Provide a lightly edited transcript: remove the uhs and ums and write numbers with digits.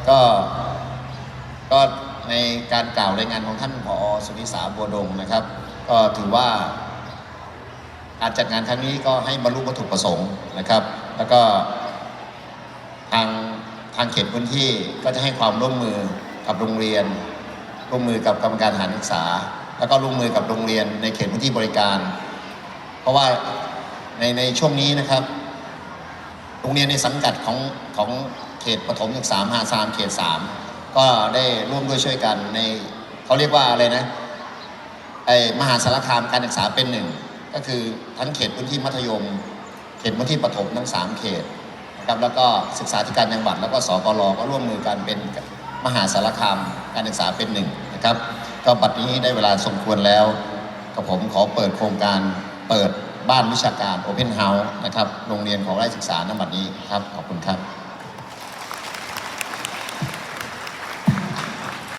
ก็ก็ในการกล่าวรายงานของท่านผอ.สุนิสาบัวดงนะครับก็ถือว่าการจัดงานครั้งนี้ก็ให้บรรลุวัตถุประสงค์นะครับแล้วก็ทางเขตพื้นที่ก็จะให้ความร่วมมือกับโรงเรียนร่วมมือกับกรรมการสถานศึกษาแล้วก็ร่วมมือกับโรงเรียนในเขตพื้นที่บริการเพราะว่าในช่วงนี้นะครับโรงเรียนในสังกัดของเขตประถมศึกษามหาสารเขต3ก็ได้ร่วมด้วยช่วยกันในเขาเรียกว่าอะไรนะมหาสารคามการศึกษาเป็นหนึ่งก็คือทั้งเขตพื้นที่มัธยมเขตพื้นที่ประถมทั้ง3เขตนะครับแล้วก็ศึกษาธิการจังหวัดแล้วก็สกล.ก็ร่วมมือกันเป็นมหาสารคามการศึกษาเป็นหนึ่งนะครับก็บัดนี้ได้เวลาสมควรแล้วกับผมขอเปิดโครงการเปิดบ้านวิชาการ Open House นะครับโรงเรียนของไร่ศึกษาณบัดนี้ครับขอบคุณครับ